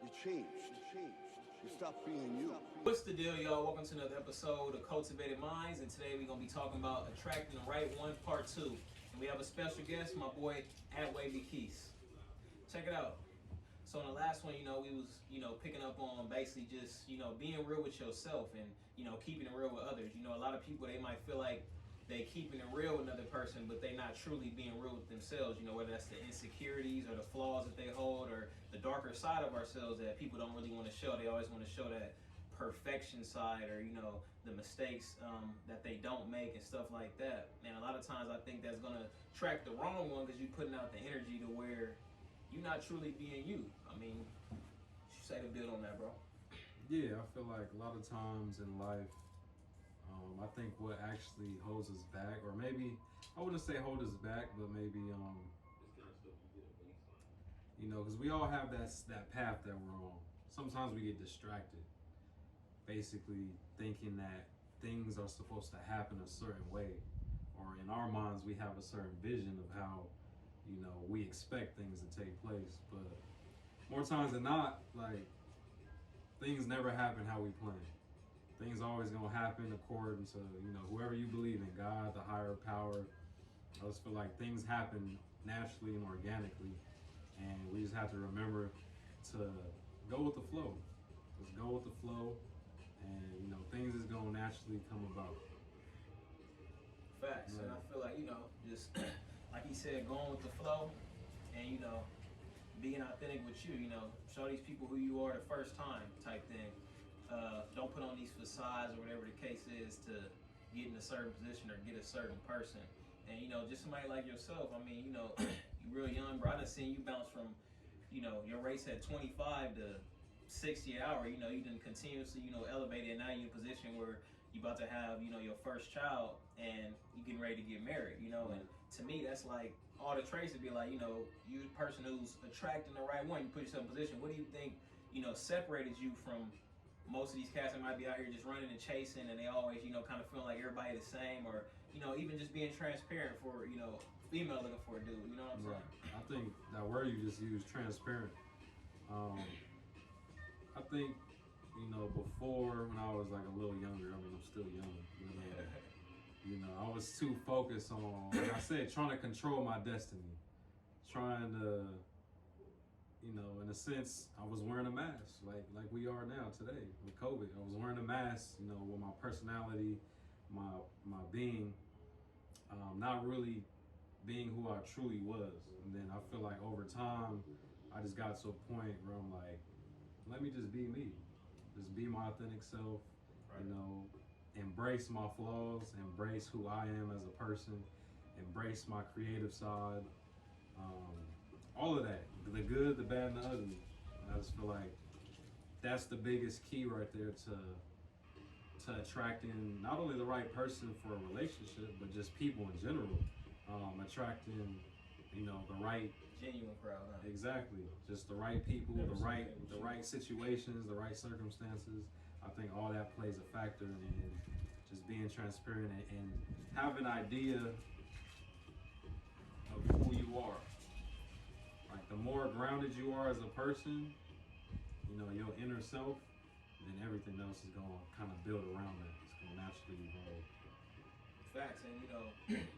You changed. You stopped being you. What's the deal, y'all? Welcome to another episode of Cultivated Minds, and today we're going to be talking about Attracting the Right One, Part 2. And we have a special guest, my boy, Wavy Keys. Check it out. So in the last one, we was, picking up on basically just, being real with yourself and, keeping it real with others. A lot of people, they might feel like they keeping it real with another person, but they not truly being real with themselves, whether that's the insecurities or the flaws that they hold or the darker side of ourselves that people don't really want to show. They always want to show that perfection side or, the mistakes that they don't make and stuff like that. And a lot of times I think that's going to attract the wrong one because you're putting out the energy to where you're not truly being you. I mean, you say to build on that, bro. Yeah, I feel like a lot of times in life, I think what actually holds us back, or maybe I wouldn't say hold us back, but maybe because we all have that path that we're on. Sometimes we get distracted, basically thinking that things are supposed to happen a certain way, or in our minds we have a certain vision of how we expect things to take place. But more times than not, like, things never happen how we plan. Things always gonna happen according to whoever you believe in, God, the higher power. I just feel like things happen naturally and organically, and we just have to remember to go with the flow. Just go with the flow, and things is gonna naturally come about. Facts. Right. And I feel like just like he said, going with the flow, and being authentic with you. Show these people who you are the first time type thing. Don't put on these facades or whatever the case is to get in a certain position or get a certain person. And just somebody like yourself, I mean, you're real young, bro. I done seen you bounce from, your race at 25 to 60 an hour. You done continuously, elevated, and now you're in a position where you about to have, your first child and you getting ready to get married, and to me that's like all the traits would be like, you the person who's attracting the right one, you put yourself in position. What do you think, separated you from most of these cats that might be out here just running and chasing, and they always, kind of feeling like everybody the same, or, even just being transparent for, female looking for a dude, you know what I'm saying? Right. I think that word you just used, transparent. I think, before when I was like a little younger, I mean, I'm still young, but, I was too focused on, like I said, trying to control my destiny, trying to, in a sense, I was wearing a mask, like we are now today with COVID. I was wearing a mask, with my personality, my being, not really being who I truly was. And then I feel like over time, I just got to a point where I'm like, let me just be me, just be my authentic self, right. Embrace my flaws, embrace who I am as a person, embrace my creative side. All of that, the good, the bad, and the ugly. And I just feel like that's the biggest key right there to attracting not only the right person for a relationship, but just people in general. Attracting, the right genuine crowd. Huh? Exactly, just the right people, the right situations, the right circumstances. I think all that plays a factor in just being transparent and have an idea of who you are. Like, the more grounded you are as a person, your inner self, then everything else is going to kind of build around that. It's going to naturally evolve. Facts. And,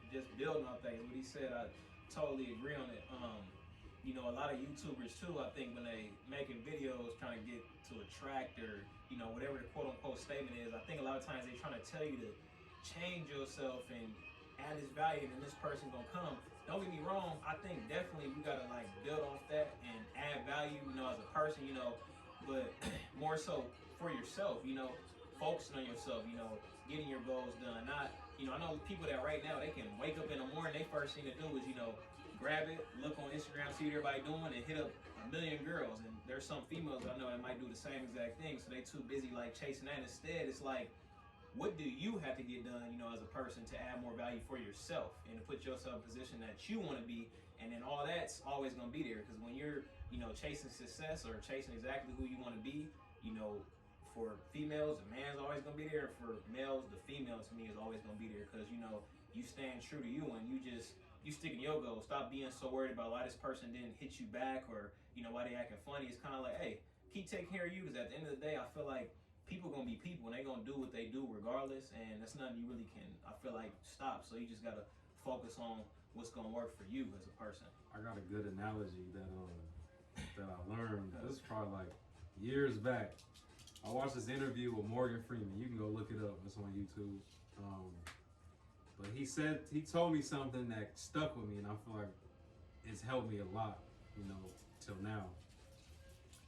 just building on things, what he said, I totally agree on it. A lot of YouTubers too, I think when they making videos trying to get to attract or, whatever the quote unquote statement is, I think a lot of times they're trying to tell you to change yourself and add this value, and then this person's gonna come. Don't get me wrong, I think definitely we gotta build off that and add value, as a person, but more so for yourself, focusing on yourself, getting your goals done. Not, I know people that right now, they can wake up in the morning, they first thing to do is, grab it, look on Instagram, see what everybody doing, and hit up a million girls. And there's some females I know that might do the same exact thing, so they too busy chasing that. Instead, it's like, what do you have to get done, as a person to add more value for yourself and to put yourself in a position that you want to be? And then all that's always going to be there, because when you're, chasing success or chasing exactly who you want to be, for females, the man's always going to be there. For males, the female to me is always going to be there, because, you stand true to you and you sticking to your goals. Stop being so worried about why this person didn't hit you back or, why they acting funny. It's kind of like, hey, keep taking care of you, because at the end of the day, I feel like people gonna be people and they gonna do what they do regardless, and that's nothing you really can, I feel like, stop. So you just gotta focus on what's gonna work for you as a person. I got a good analogy that I learned. This is probably like years back. I watched this interview with Morgan Freeman. You can go look it up. It's on YouTube. But he told me something that stuck with me, and I feel like it's helped me a lot, you know, till now.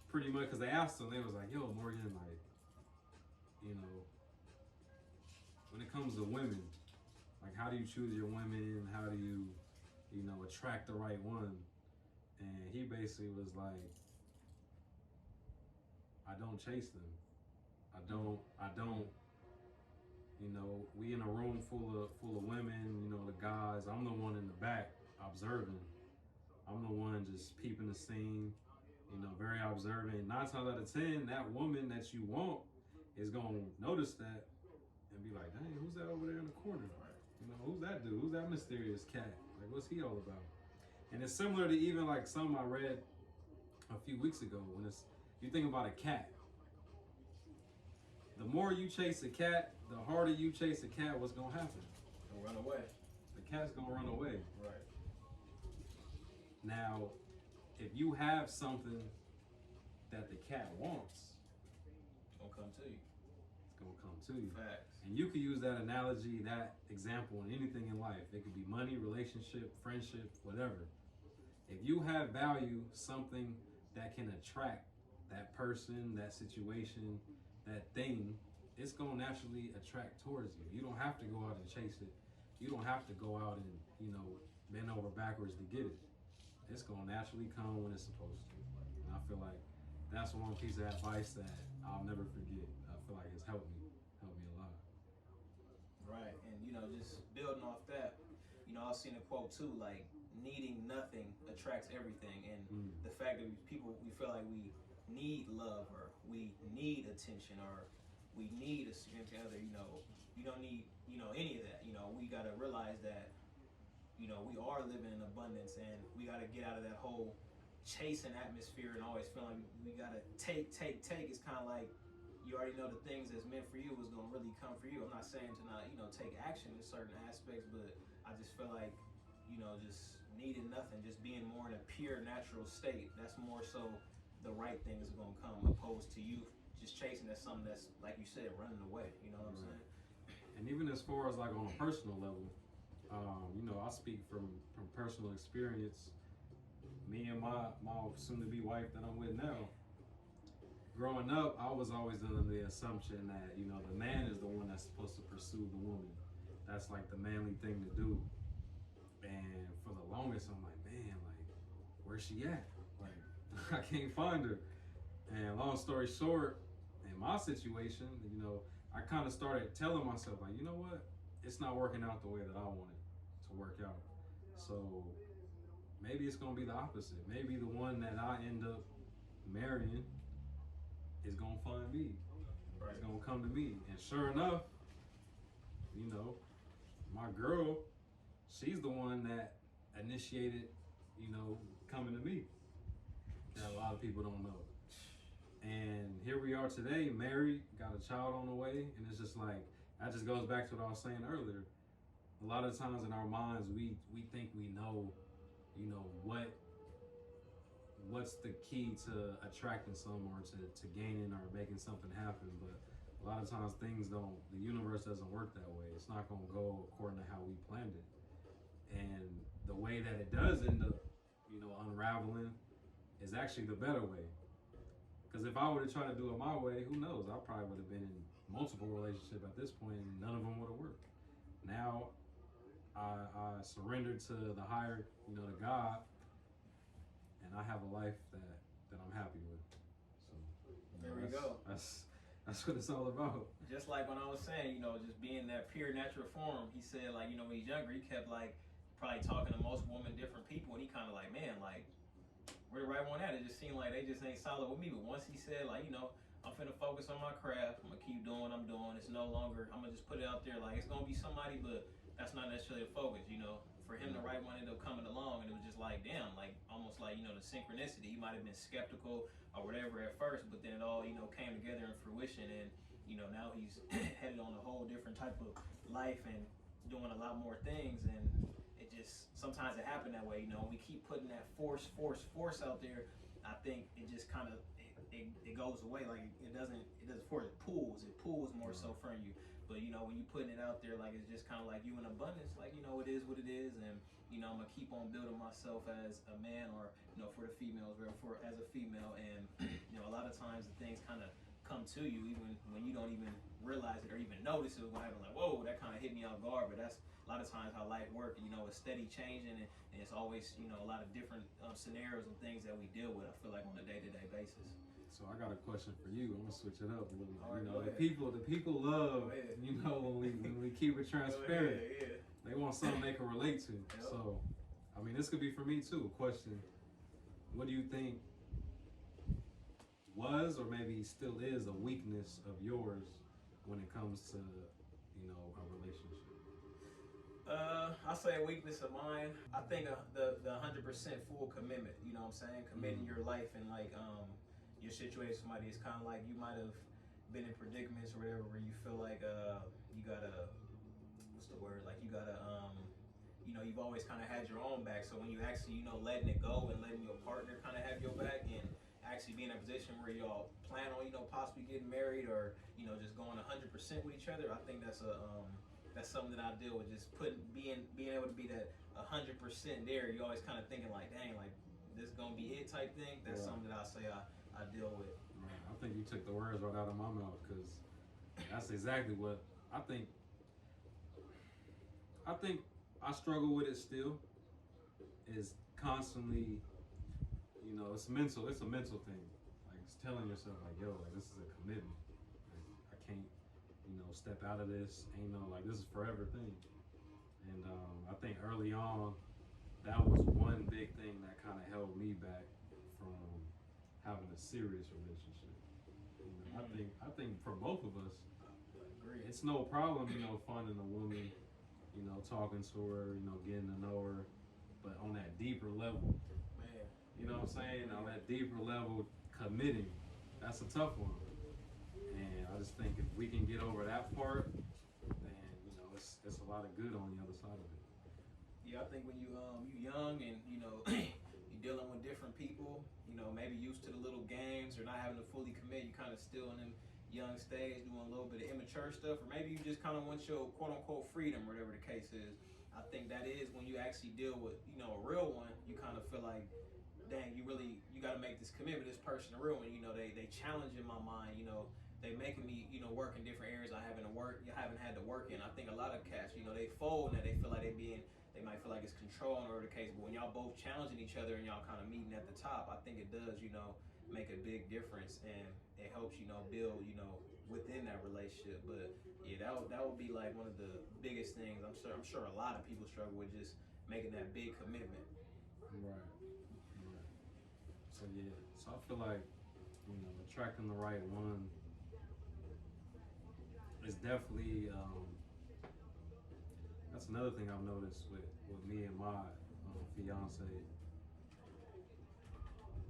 Pretty much, because they asked him, they was like, "Yo, Morgan, like, you know, when it comes to women, like, how do you choose your women? How do you, you know, attract the right one?" And he basically was like, "I don't chase them. I don't, you know, we in a room full of women, you know, the guys. I'm the one in the back observing. I'm the one just peeping the scene, you know, very observant. 9 times out of 10, that woman that you want is gonna notice that and be like, dang, who's that over there in the corner? You know, who's that dude? Who's that mysterious cat? Like, what's he all about?" And it's similar to even like some I read a few weeks ago. When you think about a cat, the more you chase a cat, the harder you chase a cat, what's gonna happen? They'll run away. The cat's gonna run away. Right. Now, if you have something that the cat wants, It's gonna come to you. it's gonna come to you. Facts. And you could use that analogy, that example in anything in life. It could be money, relationship, friendship, whatever. If you have value, something that can attract that person, that situation, that thing, it's gonna naturally attract towards you. You don't have to go out and chase it. You don't have to go out and, you know, bend over backwards to get it. It's gonna naturally come when it's supposed to. And I feel like that's one piece of advice that I'll never forget. I feel like it's helped me a lot. Right, and you know, just building off that, you know, I've seen a quote too, like, needing nothing attracts everything. And the fact that we feel like we need love, or we need attention, or we need a significant other, you know, you don't need, you know, any of that. You know, we gotta realize that, you know, we are living in abundance, and we gotta get out of that whole chasing atmosphere and always feeling we gotta take. It's kind of like, you already know the things that's meant for you is gonna really come for you. I'm not saying to not, you know, take action in certain aspects, but I just feel like, you know, just needing nothing, just being more in a pure natural state. That's more so the right things are gonna come, opposed to you just chasing at something that's, like you said, running away. You know what I'm saying? And even as far as like on a personal level, you know, I speak from personal experience. Me and my soon-to-be wife that I'm with now, growing up, I was always under the assumption that, you know, the man is the one that's supposed to pursue the woman. That's like the manly thing to do. And for the longest, I'm like, man, like, where's she at? Like, I can't find her. And long story short, in my situation, you know, I kind of started telling myself, like, you know what? It's not working out the way that I want it to work out. So maybe it's going to be the opposite. Maybe the one that I end up marrying is going to find me. It's going to come to me. And sure enough, you know, my girl, she's the one that initiated, you know, coming to me. That a lot of people don't know. And here we are today, married, got a child on the way, and it's just like, that just goes back to what I was saying earlier. A lot of times in our minds, we think we know, you know, what's the key to attracting someone, or to gaining or making something happen. But a lot of times things don't, the universe doesn't work that way. It's not gonna go according to how we planned it. And the way that it does end up, you know, unraveling is actually the better way. Because if I were to try to do it my way, who knows? I probably would have been in multiple relationships at this point, and none of them would have worked. Now, I surrendered to the higher, you know, to God, and I have a life that I'm happy with. So There we go. That's what it's all about. Just like when I was saying, you know, just being that pure natural form. He said, like, you know, when he's younger, he kept like probably talking to most women, different people, and he kind of like, man, like, where the right one at? It just seemed like they just ain't solid with me. But once he said, like, you know, I'm finna focus on my craft, I'm gonna keep doing what I'm doing. It's no longer, I'm gonna just put it out there, like, it's gonna be somebody, but that's not necessarily a focus, you know. for him, the right one ended up coming along, and it was just like, damn, like almost like, you know, the synchronicity. You might have been skeptical or whatever at first, but then it all, you know, came together in fruition, and you know, now he's headed on a whole different type of life and doing a lot more things. And it just, sometimes it happened that way, you know. We keep putting that force out there. I think it just kind of it goes away. Like it doesn't force, it pulls more so from you. But you know, when you putting it out there, like it's just kind of like you in abundance, like, you know, it is what it is. And you know, I'm gonna keep on building myself as a man, or you know, for the females, or for as a female. And you know, a lot of times the things kind of come to you even when you don't even realize it or even notice it. When I like, whoa, that kind of hit me off guard. But that's a lot of times how life works. You know, it's steady changing, and it's always, you know, a lot of different scenarios and things that we deal with, I feel like, on a day-to-day basis. So I got a question for you. I'm gonna switch it up a little bit. All right, You know, go the people love, you know, when we keep it transparent. Yeah. They want something they can relate to. Yep. So, I mean, this could be for me too. A question: what do you think was, or maybe still is, a weakness of yours when it comes to, you know, a relationship? I'll say a weakness of mine. I think the 100% full commitment. You know what I'm saying? Committing your life and like your situation with somebody. Is kind of like you might have been in predicaments or whatever where you feel like you gotta, what's the word? Like you gotta you know, you've always kind of had your own back. So when you actually, you know, letting it go and letting your partner kind of have your back, and actually be in a position where y'all plan on, you know, possibly getting married, or you know, just going 100% with each other, I think that's something that I deal with. Just being able to be that 100% there. You always kind of thinking like, dang, like this is gonna be it type thing. That's something that I say I deal with. Man, I think you took the words right out of my mouth, because that's exactly what I think. I struggle with it still. Is constantly, you know, it's mental. It's a mental thing. Like it's telling yourself like, yo, like this is a commitment. Like, I can't, you know, step out of this. Ain't no, like, this is forever thing. And I think early on, that was one big thing that kind of held me back from having a serious relationship. You know, I think for both of us, it's no problem, you know, finding a woman, you know, talking to her, you know, getting to know her, but on that deeper level, Man, you know what I'm saying? On that deeper level, committing, that's a tough one. And I just think if we can get over that part, then, you know, it's a lot of good on the other side of it. yeah, I think when you young and you know you're dealing with different people, you know, maybe used to the little games or not having to fully commit, you kind of still in them young stage doing a little bit of immature stuff, or maybe you just kind of want your quote unquote freedom, whatever the case is. I think that is when you actually deal with, you know, a real one, you kind of feel like, dang, you got to make this commitment, this person, a real one. You know, they challenge in my mind, you know, they making me, you know, work in different areas I haven't had to work in. I think a lot of cats, you know, they fold and they feel like they might feel like it's controlling or the case, but when y'all both challenging each other and y'all kind of meeting at the top, I think it does, you know, make a big difference, and it helps, you know, build, you know, within that relationship. But yeah, that would be like one of the biggest things. I'm sure a lot of people struggle with, just making that big commitment. Right. So yeah, so I feel like, you know, attracting the right one is definitely that's another thing I've noticed with me and my fiance.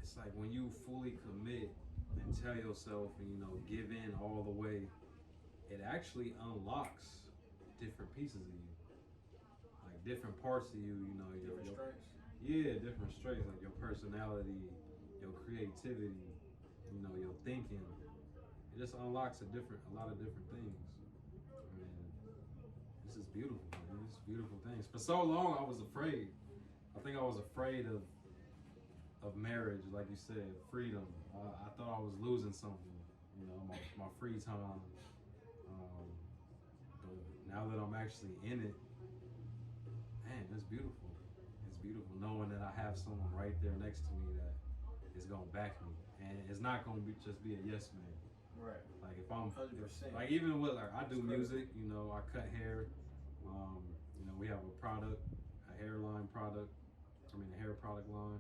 It's like when you fully commit and tell yourself and, you know, give in all the way, it actually unlocks different pieces of you, like different parts of you. You know, Different strengths. Yeah, different strengths, like your personality, your creativity, you know, your thinking. It just unlocks a lot of different things. I mean, this is beautiful, man. This is beautiful things. For so long, I was afraid. I think I was afraid of marriage, like you said, freedom. I thought I was losing something, you know, my free time. But now that I'm actually in it, man, it's beautiful. It's beautiful knowing that I have someone right there next to me that is gonna back me, and it's not gonna just be a yes man. Right. Like if I'm 100%. like, even with, like, I do music, you know, I cut hair. You know, we have a product, a hairline product. I mean, a hair product line.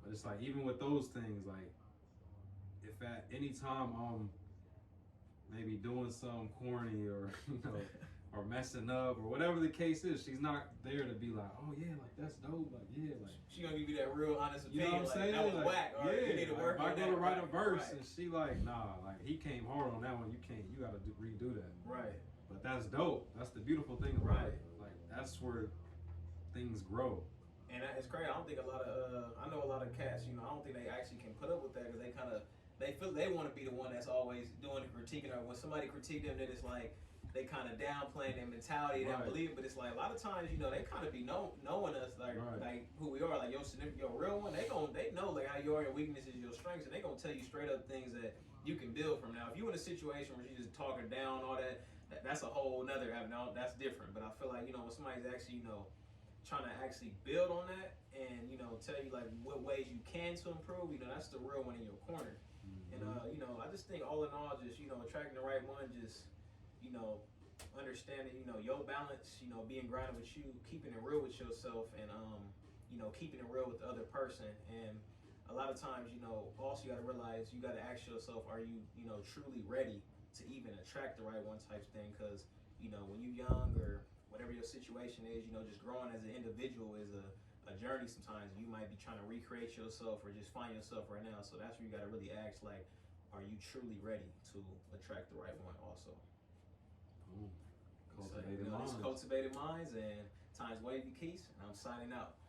But it's like, even with those things, like if at any time I'm maybe doing something corny or, you know, or messing up or whatever the case is. She's not there to be like, oh yeah, like that's dope, like yeah, like she gonna give you that real honest you know opinion. what I'm Like, saying? that was Like, whack. Or yeah, you need to work like, on if I that. go to write a verse right. and she like, nah, like he came hard on that one. You can't. You gotta redo that. Right. But that's dope. That's the beautiful thing about it. Like that's where things grow. And it's crazy. I don't think a lot of I know a lot of cats. You know, I don't think they actually can put up with that because they feel they want to be the one that's always doing the critiquing. Or when somebody critique them, then it's like they kind of downplaying their mentality. They don't believe it. But it's like a lot of times, you know, they kind of be knowing us like who we are, like your real one. They know like how you are, your weaknesses, your strengths, and they gonna tell you straight up things that you can build from. Now, if you in a situation where you just talking down all that, that's a whole nother avenue. That's different. But I feel like, you know, when somebody's actually, you know, trying to actually build on that and, you know, tell you like what ways you can to improve, you know, that's the real one in your corner. And you know, I just think all in all, just, you know, attracting the right one, just, you know, understanding, you know, your balance, you know, being grounded with you, keeping it real with yourself, and you know, keeping it real with the other person. And a lot of times, you know, also you got to realize, you got to ask yourself, are you, you know, truly ready to even attract the right one type thing? Because, you know, when you're young or whatever your situation is, you know, just growing as an individual is a journey sometimes. You might be trying to recreate yourself or just find yourself right now. So that's where you got to really ask, like, are you truly ready to attract the right one also? Cultivated so, you know, minds. It's Cultivated Minds and Times Wavy Keys, and I'm signing out.